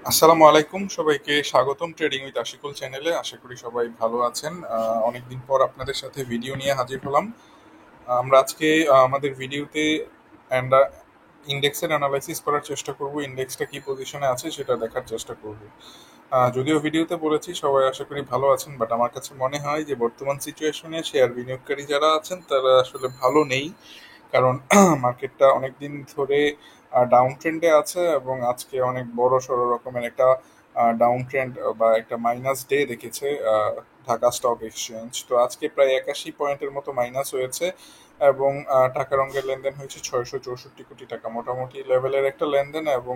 আসসালামু আলাইকুম, সবাইকে স্বাগতম ট্রেডিং উইথ আশিকুল চ্যানেলে। আশা করি সবাই ভালো আছেন। অনেকদিন পর আপনাদের সাথে ভিডিও নিয়ে হাজির হলাম। আমরা আজকে আমাদের ভিডিওতে ইন্ডেক্সের অ্যানালাইসিস করার চেষ্টা করব, ইন্ডেক্সটা কি পজিশনে আছে সেটা দেখার চেষ্টা করব। যদিও ভিডিওতে বলেছি সবাই আশা করি ভালো আছেন, বাট আমার কাছে মনে হয় যে বর্তমান সিচুয়েশনে শেয়ার বিনিয়োগকারী যারা আছেন তারা আসলে ভালো নেই। কারণ মার্কেটটা অনেকদিন ধরে ডাউন ট্রেন্ডে আছে এবং আজকে অনেক বড় সড়ো রকমের একটা ডাউন ট্রেন্ড বা একটা মাইনাস ডে দেখেছে ঢাকা স্টক এক্সচেঞ্জ। তো আজকে প্রায় 81 পয়েন্টের মতো মাইনাস হয়েছে এবং টাকা রঙের লেনদেন হয়েছে 664 কোটি টাকা, মোটামুটি লেভেলের একটা লেনদেন এবং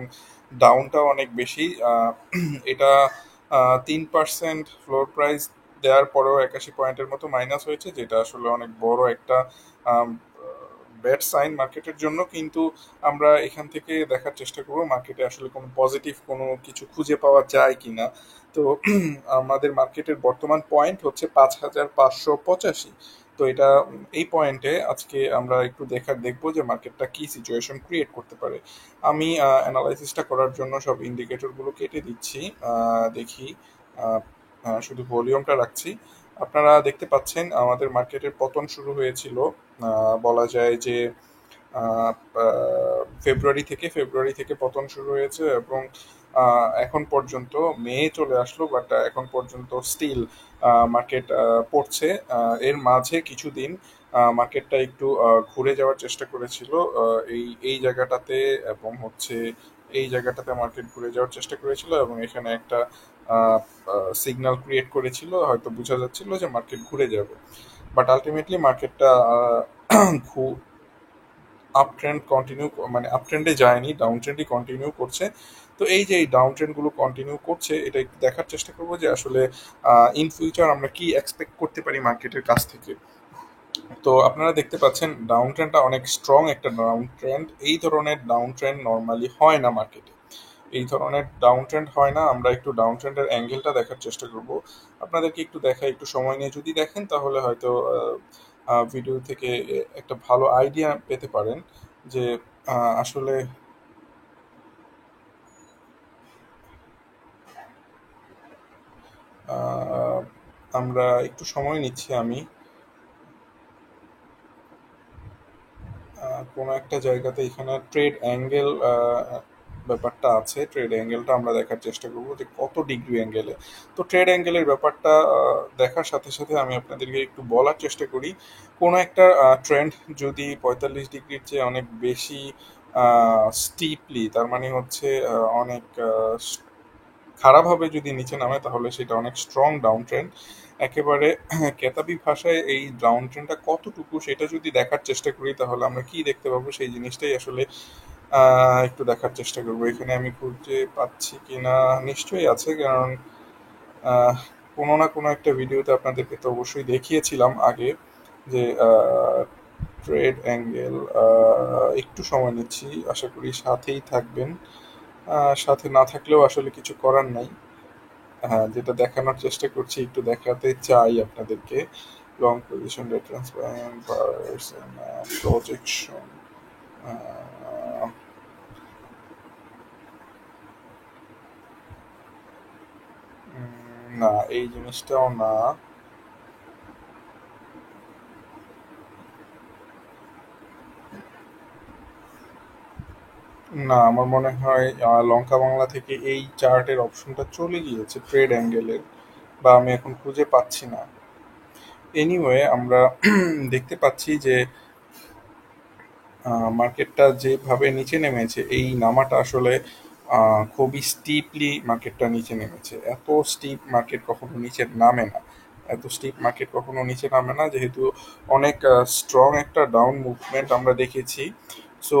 ডাউনটাও অনেক বেশি। এটা 3% ফ্লোর প্রাইস দেওয়ার পরেও 81 পয়েন্টের মতো মাইনাস হয়েছে, যেটা আসলে অনেক বড় একটা ব্যাড সাইন মার্কেটের জন্য। কিন্তু আমরা এখান থেকে দেখার চেষ্টা করবো মার্কেটে আসলে কোনো পজিটিভ কোনো কিছু খুঁজে পাওয়া যায় কিনা। তো আমাদের মার্কেটের বর্তমান পয়েন্ট হচ্ছে 5,585। তো এটা এই পয়েন্টে আজকে আমরা একটু দেখবো যে মার্কেটটা কি সিচুয়েশন ক্রিয়েট করতে পারে। আমি অ্যানালাইসিসটা করার জন্য সব ইন্ডিকেটরগুলো কেটে দিচ্ছি। দেখি। আহ, শুধু ভলিউমটা রাখছি। আপনারা দেখতে পাচ্ছেন আমাদের মার্কেটের পতন শুরু হয়েছিল, বলা যায় যে আহ, ফেব্রুয়ারি থেকে পতন শুরু হয়েছে এবং এখন পর্যন্ত মে চলে আসলো, বাট এখন পর্যন্ত স্টিল মার্কেট পড়ছে। এর মাঝে কিছুদিন মার্কেটটা একটু ঘুরে যাওয়ার চেষ্টা করেছিল এই এই জায়গাটাতে, এবং হচ্ছে এই জায়গাটাতে মার্কেট ঘুরে যাওয়ার চেষ্টা করেছিল এবং এখানে একটা সিগন্যাল ক্রিয়েট করেছিল, হয়তো বোঝা যাচ্ছিল যে মার্কেট ঘুরে যাবে। বাট আলটিমেটলি মার্কেটটা আপ ট্রেন্ড কন্টিনিউ, মানে আপ ট্রেন্ডে যায়নি, ডাউন ট্রেন্ডই কন্টিনিউ করছে। তো এই যে এই ডাউন ট্রেন্ডগুলো কন্টিনিউ করছে, এটা একটু দেখার চেষ্টা করবো যে আসলে ইন ফিউচার আমরা কি এক্সপেক্ট করতে পারি মার্কেটের কাছ থেকে। তো আপনারা দেখতে পাচ্ছেন ডাউন ট্রেন্ডটা অনেক স্ট্রং একটা ডাউন ট্রেন্ড। এই ধরনের ডাউন ট্রেন্ড নর্মালি হয় না মার্কেটে, এই ধরনের ডাউন ট্রেন্ড হয় না। আমরা একটু ডাউন ট্রেন্ডের অ্যাঙ্গেলটা দেখার চেষ্টা করব। আপনাদেরকে একটু দেখাই, একটু সময় নিয়ে যদি দেখেন তাহলে হয়তো ভিডিও থেকে একটা ভালো আইডিয়া পেতে পারেন যে আসলে আহ, আমরা একটু সময় নিচ্ছি। আমি কোনো একটা জায়গাতে এখানে ট্রেড অ্যাঙ্গেল ব্যাপারটা আছে, ট্রেড অ্যাঙ্গেলটা আমরা দেখার চেষ্টা করবো যে কত ডিগ্রি অ্যাঙ্গেলে। তো ট্রেড অ্যাঙ্গেলের ব্যাপারটা দেখার সাথে সাথে আমি আপনাদেরকে একটু বলার চেষ্টা করি। কোনো একটা ট্রেন্ড যদি 45 ডিগ্রির চেয়ে অনেক বেশি স্টিপলি, তার মানে হচ্ছে অনেক খারাপভাবে যদি নিচে নামে, তাহলে সেটা অনেক স্ট্রং ডাউন ট্রেন্ড। একেবারে কেতাবি ভাষায় এই ডাউন ট্রেন্ডটা কতটুকু সেটা যদি দেখার চেষ্টা করি, তাহলে আমরা কি দেখতে পাবো সেই জিনিসটাই আসলে একটু দেখার চেষ্টা করবো। এখানে আমি খুঁজে পাচ্ছি কিনা, নিশ্চয়ই আছে, কারণ আহ, কোনো না কোনো একটা ভিডিওতে আপনাদেরকে তো অবশ্যই দেখিয়েছিলাম আগে যে ট্রেড অ্যাঙ্গেল। একটু সময় নিচ্ছি, আশা করি সাথেই থাকবেন। সাথে না থাকলেও আসলে কিছু করার নাই। হ্যাঁ, যেটা দেখানোর চেষ্টা করছি, একটু দেখাতে চাই আপনাদেরকে। Long position reference projection. না, এই জিনিসটাও না। না, আমার মনে হয় লঙ্কা বাংলা থেকে এই চার্টের অপশনটা চলে গিয়েছে ট্রেড অ্যাঙ্গেলের, বা আমি এখন খুঁজে পাচ্ছি না। এনিওয়ে, আমরা দেখতে পাচ্ছি যে মার্কেটটা যেভাবে নিচে নেমেছে, এই নামাটা আসলে খুবই স্টিপলি মার্কেটটা নিচে নেমেছে। এত স্টিপ মার্কেট কখনো নিচে নামে না, এত স্টিপ মার্কেট কখনো নিচে নামে না, যেহেতু অনেক স্ট্রং একটা ডাউন মুভমেন্ট আমরা দেখেছি। সো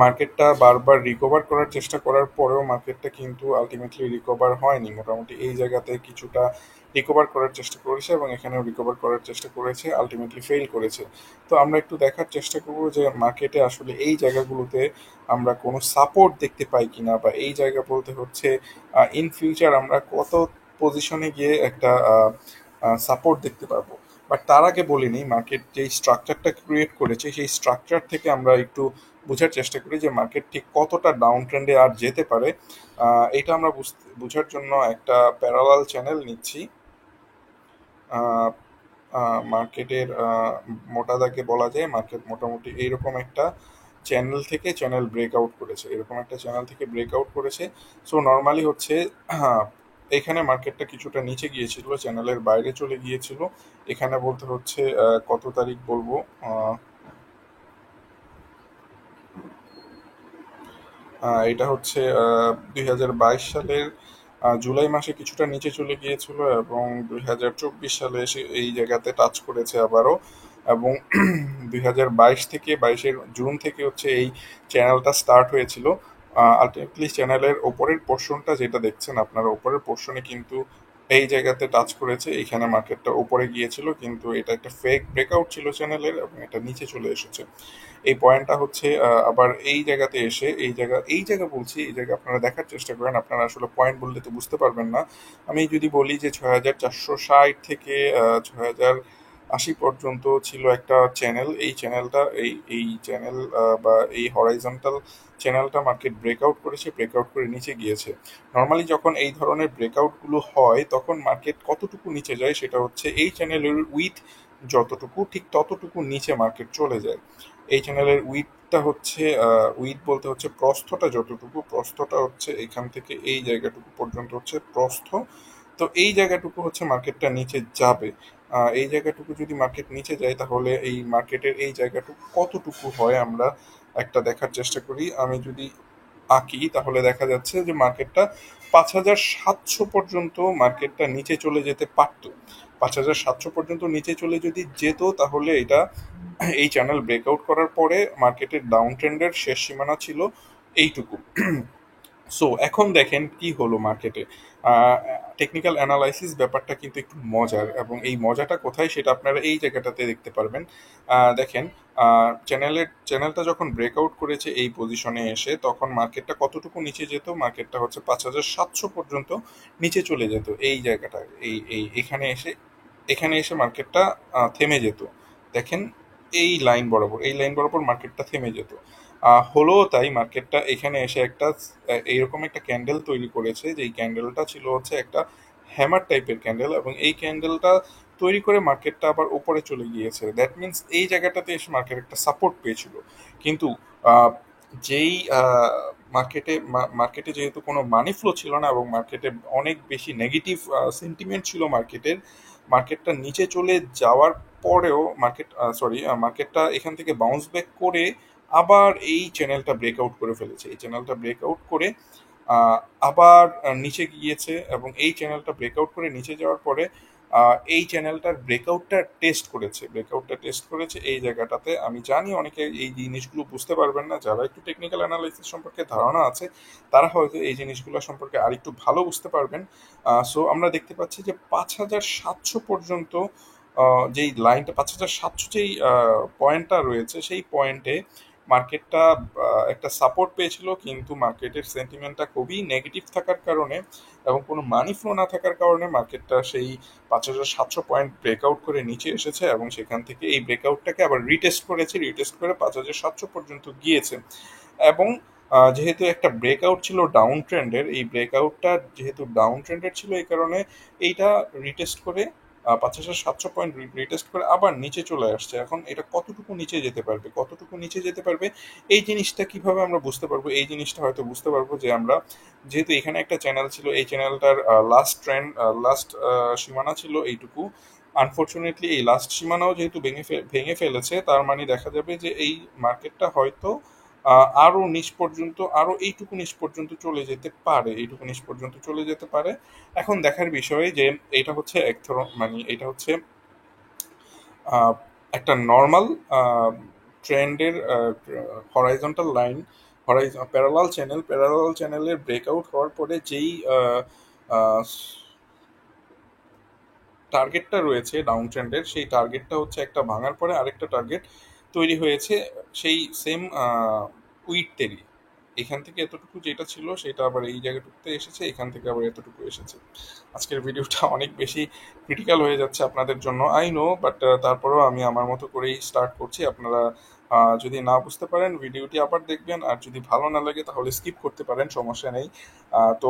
মার্কেটটা বারবার রিকভার করার চেষ্টা করার পরেও মার্কেটটা কিন্তু আলটিমেটলি রিকভার হয়নি। মোটামুটি এই জায়গাতে কিছুটা রিকভার করার চেষ্টা করেছে এবং এখানেও রিকভার করার চেষ্টা করেছে, আলটিমেটলি ফেল করেছে। তো আমরা একটু দেখার চেষ্টা করব যে মার্কেটে আসলে এই জায়গাগুলোতে আমরা কোনো সাপোর্ট দেখতে পাই কিনা, বা এই জায়গা বলতে হচ্ছে ইন ফিউচার আমরা কত পজিশনে গিয়ে একটা সাপোর্ট দেখতে পারবো। বাট তার আগে বলিনি, মার্কেট যেই স্ট্রাকচারটা ক্রিয়েট করেছে সেই স্ট্রাকচার থেকে আমরা একটু বোঝার চেষ্টা করি যে মার্কেট ঠিক কতটা ডাউন ট্রেন্ডে আর যেতে পারে। এটা আমরা বোঝার জন্য একটা প্যারালাল চ্যানেল নিচ্ছি। মার্কেটের মোটা দাগে বলা যায় মার্কেট মোটামুটি এইরকম একটা চ্যানেল থেকে চ্যানেল ব্রেকআউট করেছে, এরকম একটা চ্যানেল থেকে ব্রেকআউট করেছে। সো নর্মালি হচ্ছে এখানে মার্কেটটা কিছুটা নিচে গিয়েছিল, চ্যানেলের বাইরে চলে গিয়েছিল। এখানে বলতে হচ্ছে কত তারিখ বলবো, এটা হচ্ছে 2022 সালের জুলাই মাসে কিছুটা নিচে চলে গিয়েছিল এবং 2024 সালে এসে এই জায়গাতে টাচ করেছে আবারও। এবং 2022 থেকে 22-এর জুন থেকে হচ্ছে এই চ্যানেলটা স্টার্ট হয়েছিল। আলটিমেটলি চ্যানেলের ওপরের পোর্শনটা যেটা দেখছেন আপনারা, ওপরের পোর্শনে কিন্তু এই জায়গাতে টাচ করেছে, এইখানে মার্কেটটা উপরে গিয়েছিল, কিন্তু এটা একটা ফেক ব্রেকআউট ছিল চ্যানেলের এবং এটা নিচে চলে এসেছে। এই পয়েন্টটা হচ্ছে আবার এই জায়গাতে এসে এই জায়গা বলছি, এই জায়গা আপনারা দেখার চেষ্টা করেন, আপনারা আসলে পয়েন্ট বললে তো বুঝতে পারবেন না। আমি যদি বলি যে 6460 থেকে 6080 পর্যন্ত ছিল একটা চ্যানেল, এই চ্যানেলটা এই চ্যানেল বা এই হরাইজন্টাল চ্যানেলটা মার্কেট ব্রেকআউট করেছে, ব্রেকআউট করে নিচে গিয়েছে। নর্মালি যখন এই ধরনের ব্রেকআউটগুলো হয় তখন মার্কেট কতটুকু নিচে যায় সেটা হচ্ছে এই চ্যানেলের উইথ যতটুকু ঠিক ততটুকু নিচে মার্কেট চলে যায়। এই চ্যানেলের উইথটা হচ্ছে উইথ বলতে হচ্ছে প্রস্থটা যতটুকু, প্রস্থটা হচ্ছে এখান থেকে এই জায়গাটুকু পর্যন্ত হচ্ছে প্রস্থ। তো এই জায়গাটুকু হচ্ছে মার্কেটটা নিচে যাবে। এই জায়গাটুকু যদি মার্কেট নিচে যায় তাহলে এই মার্কেটের এই জায়গাটুকু কতটুকু হয় আমরা একটা দেখার চেষ্টা করি। আমি যদি আঁকি তাহলে দেখা যাচ্ছে যে মার্কেটটা 5700 পর্যন্ত মার্কেটটা নিচে চলে যেতে পারতো। 5700 পর্যন্ত নিচে চলে যদি যেত তাহলে এটা এই চ্যানেল ব্রেকআউট করার পরে মার্কেটের ডাউন ট্রেন্ডের শেষ সীমানা ছিল এইটুকু। সো এখন দেখেন কি হলো মার্কেটে। টেকনিক্যাল অ্যানালাইসিস ব্যাপারটা কিন্তু একটু মজার, এবং এই মজাটা কোথায় সেটা আপনারা এই জায়গাটাতে দেখতে পারবেন। দেখেন, চ্যানেলটা যখন ব্রেকআউট করেছে এই পজিশনে এসে তখন মার্কেটটা কতটুকু নিচে যেত, মার্কেটটা হচ্ছে 5700 পর্যন্ত নিচে চলে যেত এই জায়গাটা, এখানে এসে মার্কেটটা থেমে যেত। দেখেন, এই লাইন বরাবর মার্কেটটা থেমে যেত। হলো তাই, মার্কেটটা এখানে এসে একটা এইরকম একটা ক্যান্ডেল তৈরি করেছে, যেই ক্যান্ডেলটা ছিল হচ্ছে একটা হ্যামার টাইপের ক্যান্ডেল, এবং এই ক্যান্ডেলটা তৈরি করে মার্কেটটা আবার উপরে চলে গিয়েছে। দ্যাট মিনস এই জায়গাটাতে এসে মার্কেট একটা সাপোর্ট পেয়েছিল। কিন্তু আহ, যেই মার্কেটে যেহেতু কোনো মানি ফ্লো ছিল না এবং মার্কেটে অনেক বেশি নেগেটিভ সেন্টিমেন্ট ছিল মার্কেটটা নিচে চলে যাওয়ার পরেও মার্কেটটা এখান থেকে বাউন্স ব্যাক করে আবার এই চ্যানেলটা ব্রেকআউট করে ফেলেছে। এই চ্যানেলটা ব্রেকআউট করে আহ, আবার নিচে গিয়েছে, এবং এই চ্যানেলটা ব্রেকআউট করে নিচে যাওয়ার পরে এই চ্যানেলটার ব্রেকআউটটা টেস্ট করেছে এই জায়গাটাতে। আমি জানি অনেকে এই জিনিসগুলো বুঝতে পারবেন না, যারা একটু টেকনিক্যাল অ্যানালাইসিস সম্পর্কে ধারণা আছে তারা হয়তো এই জিনিসগুলো সম্পর্কে আরেকটু ভালো বুঝতে পারবেন। সো আমরা দেখতে পাচ্ছি যে 5700 পর্যন্ত যেই লাইনটা 5700 যেই পয়েন্টটা রয়েছে সেই পয়েন্টে মার্কেটটা একটা সাপোর্ট পেয়েছিল, কিন্তু মার্কেটের সেন্টিমেন্টটা খুবই নেগেটিভ থাকার কারণে এবং কোনো মানি ফ্লো না থাকার কারণে মার্কেটটা সেই 5700 পয়েন্ট ব্রেকআউট করে নিচে এসেছে, এবং সেখান থেকে এই ব্রেকআউটটাকে আবার রিটেস্ট করে 5700 পর্যন্ত গিয়েছে। এবং যেহেতু একটা ব্রেকআউট ছিল ডাউন ট্রেন্ডের, এই ব্রেকআউটটা যেহেতু ডাউন ট্রেন্ডের ছিল এই কারণে এইটা রিটেস্ট করে 5700 পয়েন্ট রিটেস্ট করে আবার নিচে চলে আসছে। এখন এটা কতটুকু নিচে যেতে পারবে এই জিনিসটা কিভাবে আমরা বুঝতে পারবো? এই জিনিসটা হয়তো বুঝতে পারবো যে আমরা যেহেতু এখানে একটা চ্যানেল ছিল, এই চ্যানেলটার লাস্ট সীমানা ছিল এইটুকু। আনফরচুনেটলি এই লাস্ট সীমানাও যেহেতু ভেঙে ফেলেছে, তার মানে দেখা যাবে যে এই মার্কেটটা হয়তো আরো এইটুকু নিচ পর্যন্ত চলে যেতে পারে। এখন দেখার বিষয় যে এটা হচ্ছে এটা হচ্ছে আহ, একটা নর্মাল ট্রেন্ডের হরাইজন্টাল লাইন, প্যারালাল চ্যানেলের ব্রেকআউট হওয়ার পরে যেই টার্গেটটা রয়েছে ডাউন ট্রেন্ডের, সেই টার্গেটটা হচ্ছে একটা ভাঙার পরে আরেকটা টার্গেট তৈরি হয়েছে সেই সেম উইথেরই। এখান থেকে এতটুকু যেটা ছিল সেটা আবার এই জায়গাটুকুতে এসেছে, এখান থেকে আবার এতটুকু এসেছে। আজকের ভিডিওটা অনেক বেশি ক্রিটিক্যাল হয়ে যাচ্ছে আপনাদের জন্য, আই নো, বাট তারপরেও আমি আমার মতো করেই স্টার্ট করছি। আপনারা যদি না বুঝতে পারেন ভিডিওটি আবার দেখবেন, আর যদি ভালো না লাগে তাহলে স্কিপ করতে পারেন, সমস্যা নেই। তো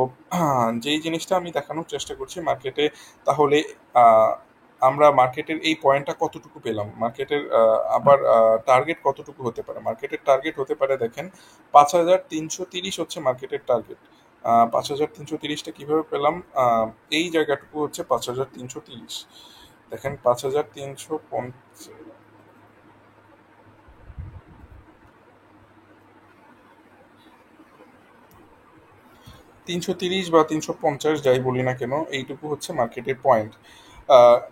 যেই জিনিসটা আমি দেখানোর চেষ্টা করছি মার্কেটে, তাহলে আহ, আমরা মার্কেটের এই পয়েন্টটা কতটুকু পেলাম, মার্কেটের আবার টার্গেট কতটুকু হতে পারে। মার্কেটের টার্গেট হতে পারে দেখেন 5,330 হচ্ছে মার্কেটের টার্গেট। 5,330টা কিভাবে পেলাম, এই জায়গাটুকু হচ্ছে 5,330। দেখেন 5,350, 330 বা 350 যাই বলি না কেন, এইটুকু হচ্ছে মার্কেটের পয়েন্ট।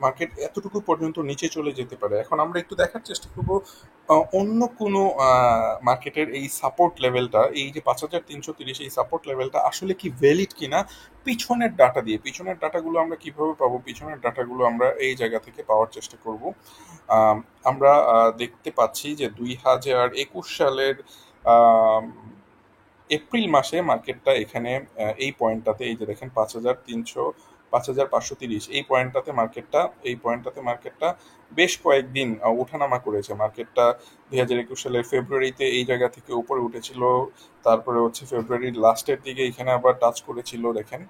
মার্কেট এতটুকু পর্যন্ত নিচে চলে যেতে পারে। এখন আমরা একটু দেখার চেষ্টা করব অন্য কোনো মার্কেটের এই সাপোর্ট লেভেলটা, এই যে 5,330, এই সাপোর্ট লেভেলটা আসলে কি ভ্যালিড কিনা পিছনের ডাটা দিয়ে। পিছনের ডাটাগুলো আমরা কিভাবে পাবো, পিছনের ডাটাগুলো আমরা এই জায়গা থেকে পাওয়ার চেষ্টা করব। আম, আমরা দেখতে পাচ্ছি যে 2021 সালের এপ্রিল মাসে মার্কেটটা এখানে এই পয়েন্টটাতে, এই যে দেখেন 5,300, 5,530, এই পয়েন্টটাতে মার্কেটটা বেশ কয়েকদিন ওঠানামা করেছে। মার্কেটটা 2021 সালের ফেব্রুয়ারিতে এই জায়গা থেকে উপরে উঠেছিল, তারপরে হচ্ছে ফেব্রুয়ারির লাস্টের দিকে এখানে আবার টাচ করেছিল। দেখেন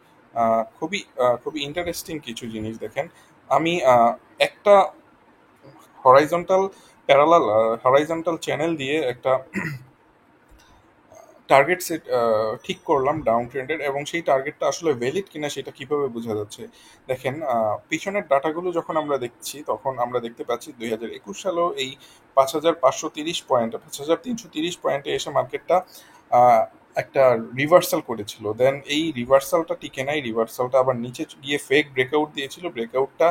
খুবই ইন্টারেস্টিং কিছু জিনিস দেখেন। আমি একটা হরাইজন্টাল প্যারালাল হরাইজন্টাল চ্যানেল দিয়ে একটা টার্গেট সেট ঠিক করলাম ডাউন ট্রেন্ডের, এবং সেই টার্গেটটা আসলে ভ্যালিড কিনা সেটা কিভাবে বোঝা যাচ্ছে। দেখেন পিছনের ডাটাগুলো যখন আমরা দেখছি তখন আমরা দেখতে পাচ্ছি 2021 সালেও এই 5,530 পয়েন্ট, 5,330 পয়েন্টে এসে মার্কেটটা একটা রিভার্সাল করেছিল। দেন এই রিভার্সালটা টিকে নাই, রিভার্সালটা আবার নিচে গিয়ে ফেক ব্রেকআউট দিয়েছিল। ব্রেকআউটটা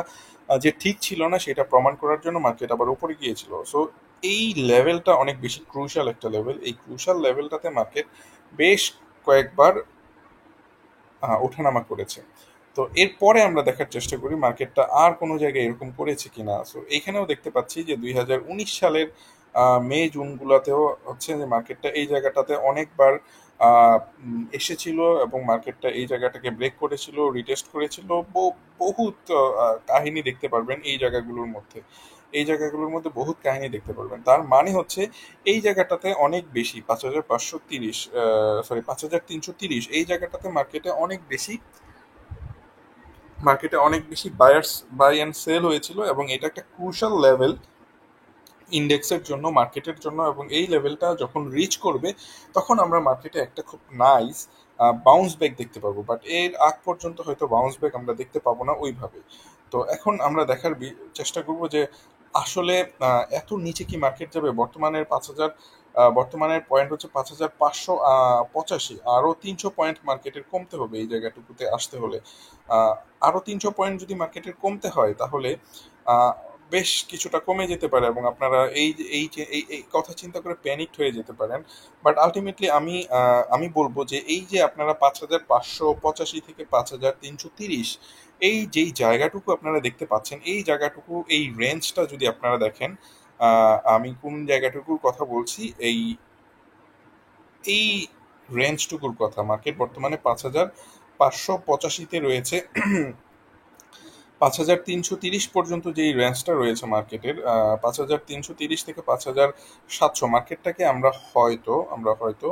যে ঠিক ছিল না সেটা প্রমাণ করার জন্য মার্কেট আবার উপরে গিয়েছিল। সো এই লেভেলটা অনেক বেশি ক্রুশাল একটা লেভেল। এই ক্রুশাল লেভেলটাতে মার্কেট বেশ কয়েকবার ওঠানামা করেছে। তো এরপরে আমরা দেখার চেষ্টা করি মার্কেটটা আর কোনো জায়গায় এরকম করেছে কিনা। সো এইখানেও দেখতে পাচ্ছি যে 2019 সালের মে জুনগুলোতেও হচ্ছে যে মার্কেটটা এই জায়গাটাতে অনেকবার এসেছিল, এবং মার্কেটটা এই জায়গাটাকে ব্রেক করেছিল, রিটেস্ট করেছিল। বহুত কাহিনী দেখতে পারবেন এই জায়গাগুলোর মধ্যে, এই জায়গাগুলোর মধ্যে বহুত কাহিনী দেখতে পারবেন। তার মানে হচ্ছে এই জায়গাটাতে অনেক বেশি 5,530, সরি 5,330, এই জায়গাটাতে মার্কেটে অনেক বেশি বাই অ্যান্ড সেল হয়েছিল, এবং এটা একটা ক্রুশাল লেভেল ইন্ডেক্সের জন্য, মার্কেটের জন্য। এবং এই লেভেলটা যখন রিচ করবে তখন আমরা মার্কেটে একটা খুব নাইস বাউন্স ব্যাক দেখতে পাবো, বাট এর আগ পর্যন্ত হয়তো বাউন্স ব্যাক আমরা দেখতে পাবো না ওইভাবে। তো এখন আমরা দেখার চেষ্টা করব যে আসলে এত নিচে কি মার্কেট যাবে। বর্তমানের পয়েন্ট হচ্ছে 5,585, আরও 300 পয়েন্ট মার্কেটের কমতে হবে এই জায়গাটুকুতে আসতে হলে। আরও 300 পয়েন্ট যদি মার্কেটের কমতে হয় তাহলে আহ, বেশ কিছুটা কমে যেতে পারে, এবং আপনারা এই যে এই কথা চিন্তা করে প্যানিকড হয়ে যেতে পারেন। বাট আলটিমেটলি আমি বলবো যে এই যে আপনারা 5,585 থেকে 5,330, এই যেই জায়গাটুকু আপনারা দেখতে পাচ্ছেন, এই জায়গাটুকু, এই রেঞ্জটা যদি আপনারা দেখেন, আমি কোন জায়গাটুকুর কথা বলছি, এই রেঞ্জটুকুর কথা। মার্কেট বর্তমানে 5,585-তে রয়েছে। 5,330 পর্যন্ত যেই রেঞ্জটা রয়েছে মার্কেটের, 5,330 থেকে 5,700, মার্কেটটাকে আমরা হয়তো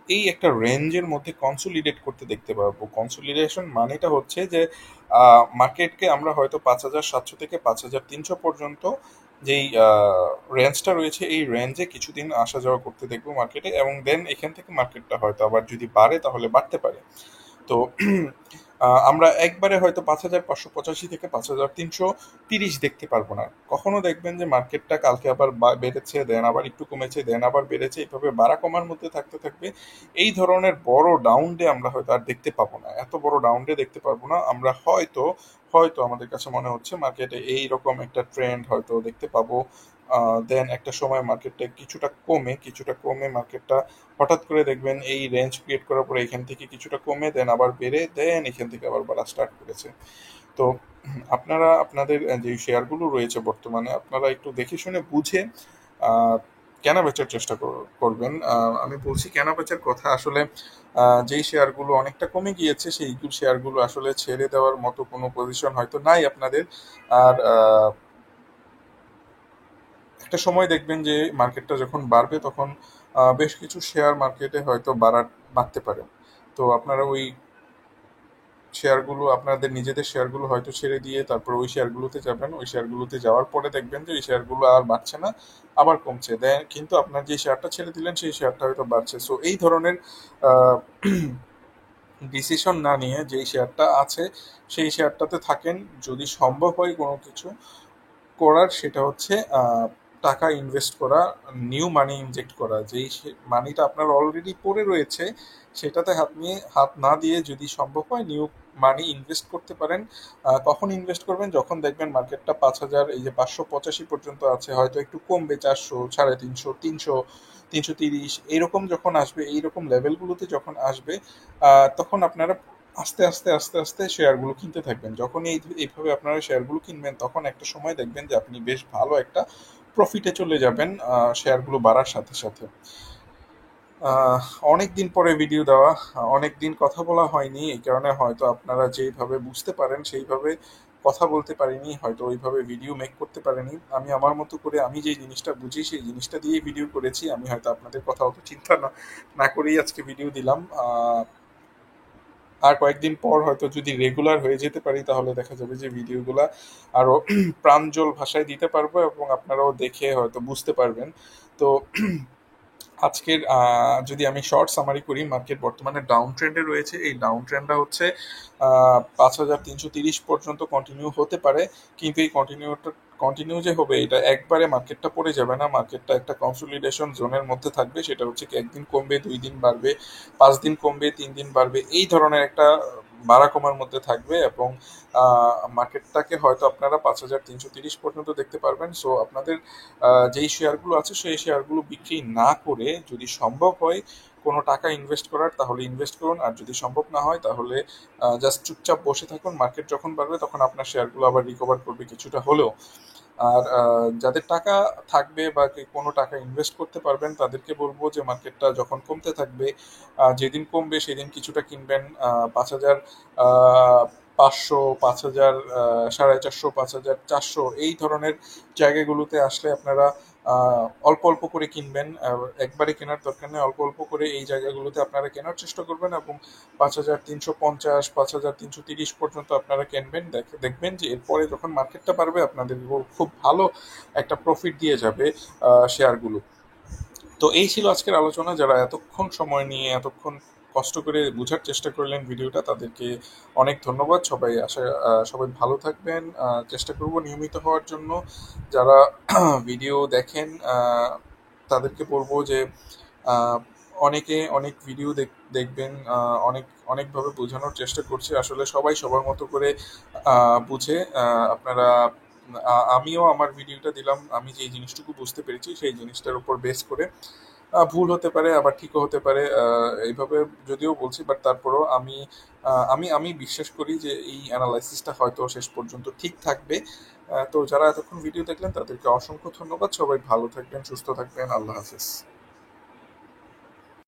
এই একটা রেঞ্জের মধ্যে কনসোলিডেট করতে দেখতে পারবো। কনসোলিডেশন মানেটা হচ্ছে যে মার্কেটকে আমরা হয়তো 5,700 থেকে 5,300 পর্যন্ত যেই রেঞ্জটা রয়েছে এই রেঞ্জে কিছুদিন আসা যাওয়া করতে দেখবো মার্কেটে, এবং দেন এখান থেকে মার্কেটটা হয়তো আবার যদি বাড়ে তাহলে বাড়তে পারে। তো আমরা একবারে হয়তো 5,585 থেকে 5,330 দেখতে পারবো না। কখনো দেখবেন যে মার্কেটটা কালকে আবার বেড়েছে, দেন আবার একটু কমেছে, দেন আবার বেড়েছে, এইভাবে বাড়া কমার মধ্যে থাকতে থাকবে। এই ধরনের বড় ডাউন ডে আমরা হয়তো আর দেখতে পাবো না, এত বড় ডাউন ডে দেখতে পারবো না আমরা। হয়তো হয়তো আমাদের কাছে মনে হচ্ছে মার্কেটে এই রকম একটা ট্রেন্ড হয়তো দেখতে পাবো। দেন একটা সময় মার্কেটটা কিছুটা কমে মার্কেটটা হঠাৎ করে দেখবেন এই রেঞ্জ ক্রিয়েট করার পরে এখান থেকে কিছুটা কমে, দেন আবার বেড়ে, দেন এখান থেকে আবার বাড়া স্টার্ট করেছে। তো আপনারা আপনাদের যে শেয়ারগুলো রয়েছে বর্তমানে, আপনারা একটু দেখে শুনে বুঝে আহ, কেনা বেচার চেষ্টা করবেন। আমি বলছি কেনা বেচার কথা, আসলে যেই শেয়ারগুলো অনেকটা কমে গিয়েছে সেই শেয়ারগুলো আসলে ছেড়ে দেওয়ার মতো কোনো পজিশন হয়তো নাই আপনাদের। আর একটা সময় দেখবেন যে মার্কেটটা যখন বাড়বে তখন বেশ কিছু শেয়ার মার্কেটে হয়তো বাড়তে পারে। তো আপনারা ওই শেয়ারগুলো, আপনাদের নিজেদের শেয়ারগুলো হয়তো ছেড়ে দিয়ে তারপর ওই শেয়ারগুলোতে যাবেন। ওই শেয়ারগুলোতে যাওয়ার পরে দেখবেন যে ওই শেয়ারগুলো আর বাড়ছে না, আবার কমছে দেন, কিন্তু আপনার যে শেয়ারটা ছেড়ে দিলেন সেই শেয়ারটা হয়তো বাড়ছে। সো এই ধরনের ডিসিশন না নিয়ে যেই শেয়ারটা আছে সেই শেয়ারটাতে থাকেন। যদি সম্ভব হয় কোনো কিছু করার, সেটা হচ্ছে টাকা ইনভেস্ট করা, নিউ মানি ইনজেক্ট করা। যেই মানিটা আপনার অলরেডি পড়ে রয়েছে সেটাতে হাত না দিয়ে যদি সম্ভব হয় নিউ মানি ইনভেস্ট করতে পারেন। কখন ইনভেস্ট করবেন? যখন দেখবেন মার্কেটটা 5,000, এই যে 585 পর্যন্ত আছে, হয়তো একটু কমবে, 400, 350, 300, 330 এইরকম যখন আসবে, এইরকম লেভেলগুলোতে যখন আসবে, তখন আপনারা আস্তে আস্তে আস্তে আস্তে শেয়ারগুলো কিনতে থাকবেন। যখন এইভাবে আপনারা শেয়ারগুলো কিনবেন তখন একটা সময় দেখবেন যে আপনি বেশ ভালো একটা প্রফিটে চলে যাবেন শেয়ারগুলো বাড়ার সাথে সাথে। আহ, অনেক দিন পরে ভিডিও দেওয়া, অনেক দিন কথা বলা হয়নি, এই কারণে হয়তো আপনারা যেইভাবে বুঝতে পারেন সেইভাবে কথা বলতে পারিনি, হয়তো ওইভাবে ভিডিও মেক করতে পারিনি। আমি আমার মতো করে আমি যেই জিনিসটা বুঝি সেই জিনিসটা দিয়েই ভিডিও করেছি। আমি হয়তো আপনাদের কথা অত চিন্তা না না করেই আজকে ভিডিও দিলাম। আর কয়েকদিন পর হয়তো যদি রেগুলার হয়ে যেতে পারি তাহলে দেখা যাবে যে ভিডিওগুলা আরো প্রাঞ্জল ভাষায় দিতে পারবো এবং আপনারাও দেখে হয়তো বুঝতে পারবেন। তো আজকের যদি আমি শর্ট সামারি করি, মার্কেট বর্তমানে ডাউন ট্রেন্ডে রয়েছে। এই ডাউন ট্রেন্ডটা হচ্ছে 5,330 পর্যন্ত কন্টিনিউ হতে পারে, কিন্তু এই কন্টিনিউ যে হবে এটা একবারে মার্কেটটা পড়ে যাবে না। মার্কেটটা একটা কনসলিডেশন জোনের মধ্যে থাকবে। সেটা হচ্ছে কি, একদিন কমবে, 2 দিন বাড়বে, 5 দিন কমবে, 3 দিন বাড়বে, এই ধরনের একটা বাড়া কমার মধ্যে থাকবে। এবং মার্কেটটাকে হয়তো আপনারা 5,330 পর্যন্ত দেখতে পারবেন। সো আপনাদের যেই শেয়ারগুলো আছে সেই শেয়ারগুলো বিক্রি না করে যদি সম্ভব হয় কোনো টাকা ইনভেস্ট করার তাহলে ইনভেস্ট করুন, আর যদি সম্ভব না হয় তাহলে জাস্ট চুপচাপ বসে থাকুন। মার্কেট যখন বাড়বে তখন আপনার শেয়ারগুলো আবার রিকভার করবে কিছুটা হলেও। আর যাদের টাকা থাকবে বা কোনো টাকা ইনভেস্ট করতে পারবেন তাদেরকে বলবো যে মার্কেটটা যখন কমতে থাকবে, যেদিন কমবে সেদিন কিছুটা কিনবেন। 5,000, 500, 5,000, 450, 5,400 এই ধরনের জায়গাগুলোতে আসলে আপনারা অল্প অল্প করে কিনবেন। একবারে কেনার দরকার নেই, অল্প অল্প করে এই জায়গাগুলোতে আপনারা কেনার চেষ্টা করবেন এবং 5,350, 5,330 পর্যন্ত আপনারা কিনবেন। দেখবেন যে এরপরে যখন মার্কেটটা বাড়বে আপনাদের খুব ভালো একটা প্রফিট দিয়ে যাবে শেয়ারগুলো। তো এই ছিল আজকের আলোচনা। যারা এতক্ষণ সময় নিয়ে এতক্ষণ কষ্ট করে বোঝার চেষ্টা করলেন ভিডিওটা, তাদেরকে অনেক ধন্যবাদ। সবাই ভালো থাকবেন। চেষ্টা করব নিয়মিত হওয়ার জন্য। যারা ভিডিও দেখেন তাদেরকে বলবো যে আহ, অনেকে অনেক ভিডিও দেখবেন, অনেক অনেকভাবে বোঝানোর চেষ্টা করছে। আসলে সবাই সবার মতো করে বুঝে। আপনারা আমিও আমার ভিডিওটা দিলাম, আমি যে জিনিসটুকু বুঝতে পেরেছি সেই জিনিসটার উপর বেস করে। ভুল হতে পারে আবার ঠিকও হতে পারে, এইভাবে যদিও বলছি, বাট তারপরেও আমি বিশ্বাস করি যে এই অ্যানালাইসিসটা হয়তো শেষ পর্যন্ত ঠিক থাকবে। তো যারা এতক্ষণ ভিডিও দেখলেন তাদেরকে অসংখ্য ধন্যবাদ। সবাই ভালো থাকবেন, সুস্থ থাকবেন। আল্লাহ হাফেজ।